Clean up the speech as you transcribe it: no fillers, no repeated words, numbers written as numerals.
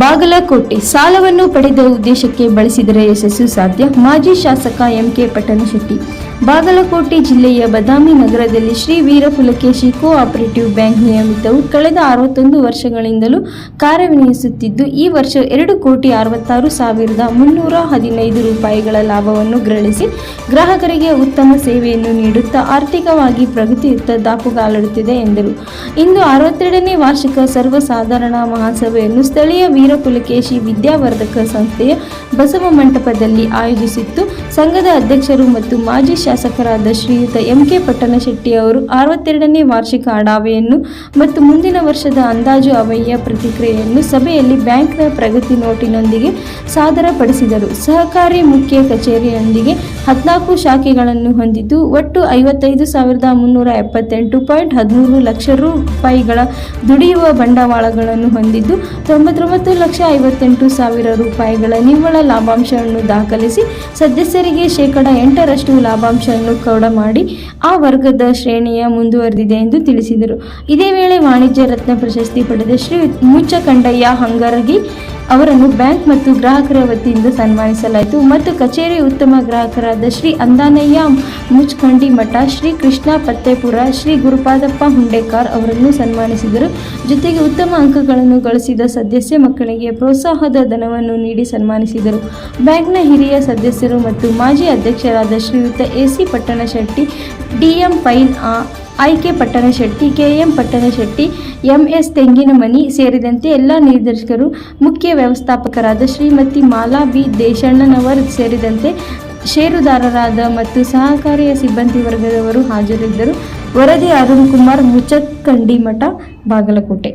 ಬಾಗಲಕೋಟೆ ಸಾಲವನ್ನು ಪಡೆದ ಉದ್ದೇಶಕ್ಕೆ ಬಳಸಿದರೆ ಯಶಸ್ಸು ಸಾಧ್ಯ. ಮಾಜಿ ಶಾಸಕ ಎಂಕೆ ಪಟ್ಟಣಶೆಟ್ಟಿ. ಬಾಗಲಕೋಟೆ ಜಿಲ್ಲೆಯ ಬದಾಮಿ ನಗರದಲ್ಲಿ ಶ್ರೀ ವೀರಪುಲಕೇಶಿ ಕೋ-ಆಪರೇಟಿವ್ ಬ್ಯಾಂಕ್ ನಿಯಮಿತವು ಕಳೆದ 61 ವರ್ಷಗಳಿಂದಲೂ ಕಾರ್ಯನಿರ್ವಹಿಸುತ್ತಿದ್ದು, ಈ ವರ್ಷ 2,66,315 ರೂಪಾಯಿಗಳ ಲಾಭವನ್ನು ಗಳಿಸಿ ಗ್ರಾಹಕರಿಗೆ ಉತ್ತಮ ಸೇವೆಯನ್ನು ನೀಡುತ್ತಾ ಆರ್ಥಿಕವಾಗಿ ಪ್ರಗತಿಯುತ್ತ ದಾಪುಗಾಲಿಡುತ್ತಿದೆ ಎಂದರು. ಇಂದು 62ನೇ ವಾರ್ಷಿಕ ಸರ್ವಸಾಧಾರಣ ಮಹಾಸಭೆಯನ್ನು ಸ್ಥಳೀಯ ವೀರಪುಲಕೇಶಿ ವಿದ್ಯಾವರ್ಧಕ ಸಂಸ್ಥೆಯ ಬಸವ ಮಂಟಪದಲ್ಲಿ ಆಯೋಜಿಸಿತ್ತು. ಸಂಘದ ಅಧ್ಯಕ್ಷರು ಮತ್ತು ಮಾಜಿ ಶಾಸಕರಾದ ಶ್ರೀಯುತ ಎಂಕೆ ಪಟ್ಟಣಶೆಟ್ಟಿ ಅವರು 62ನೇ ವಾರ್ಷಿಕ ಆಡಾವೆಯನ್ನು ಮತ್ತು ಮುಂದಿನ ವರ್ಷದ ಅಂದಾಜು ಆಯವ್ಯಯ ಪ್ರತಿಕ್ರಿಯೆಯನ್ನು ಸಭೆಯಲ್ಲಿ ಬ್ಯಾಂಕ್ನ ಪ್ರಗತಿ ನೋಟಿನೊಂದಿಗೆ ಸಾದರಪಡಿಸಿದರು. ಸಹಕಾರಿ ಮುಖ್ಯ ಕಚೇರಿಯೊಂದಿಗೆ 14 ಶಾಖೆಗಳನ್ನು ಹೊಂದಿದ್ದು ಒಟ್ಟು 55,378.13 ಲಕ್ಷ ರೂಪಾಯಿಗಳ ದುಡಿಯುವ ಬಂಡವಾಳಗಳನ್ನು ಹೊಂದಿದ್ದು 99,58,000 ರೂಪಾಯಿಗಳ ನಿವ್ವಳ ಲಾಭಾಂಶವನ್ನು ದಾಖಲಿಸಿ ಸದಸ್ಯರಿಗೆ ಶೇಕಡ 8% ಲಾಭಾಂಶವನ್ನು ಕೊಡಮಾಡಿ ಆ ವರ್ಗದ ಶ್ರೇಣಿಯ ಮುಂದುವರೆದಿದೆ ಎಂದು ತಿಳಿಸಿದರು. ಇದೇ ವೇಳೆ ವಾಣಿಜ್ಯ ರತ್ನ ಪ್ರಶಸ್ತಿ ಪಡೆದ ಶ್ರೀ ಮುಚ್ಚಕಂಡಯ್ಯ ಹಂಗರಗಿ ಅವರನ್ನು ಬ್ಯಾಂಕ್ ಮತ್ತು ಗ್ರಾಹಕರ ವತಿಯಿಂದ ಸನ್ಮಾನಿಸಲಾಯಿತು ಮತ್ತು ಕಚೇರಿ ಉತ್ತಮ ಗ್ರಾಹಕರಾದ ಶ್ರೀ ಅಂದಾನಯ್ಯ ಮುಚ್ಕಂಡಿ ಮಠ, ಶ್ರೀ ಕೃಷ್ಣ ಪತ್ತೆಪುರ, ಶ್ರೀ ಗುರುಪಾದಪ್ಪ ಹುಂಡೇಕಾರ್ ಅವರನ್ನು ಸನ್ಮಾನಿಸಿದರು. ಜೊತೆಗೆ ಉತ್ತಮ ಅಂಕಗಳನ್ನು ಗಳಿಸಿದ ಸದಸ್ಯ ಮಕ್ಕಳಿಗೆ ಪ್ರೋತ್ಸಾಹದ ಧನವನ್ನು ನೀಡಿ ಸನ್ಮಾನಿಸಿದರು. ಬ್ಯಾಂಕ್ನ ಹಿರಿಯ ಸದಸ್ಯರು ಮತ್ತು ಮಾಜಿ ಅಧ್ಯಕ್ಷರಾದ Shriyuta AC Pattanashetti, DM Pain, IK Pattanashetti, KM Pattanashetti, MS Tenginamani ಸೇರಿದಂತೆ ಎಲ್ಲ ನಿರ್ದೇಶಕರು, ಮುಖ್ಯ ವ್ಯವಸ್ಥಾಪಕರಾದ ಶ್ರೀಮತಿ ಮಾಲಾ ಬಿ ದೇಶಣ್ಣನವರ್ ಸೇರಿದಂತೆ ಷೇರುದಾರರಾದ ಮತ್ತು ಸಹಕಾರಿಯ ಸಿಬ್ಬಂದಿ ವರ್ಗದವರು ಹಾಜರಿದ್ದರು. ವರದಿ ಅರುಣ್ ಕುಮಾರ್, ಮುಚ್ಚಕಂಡಿಮಠ, ಬಾಗಲಕೋಟೆ.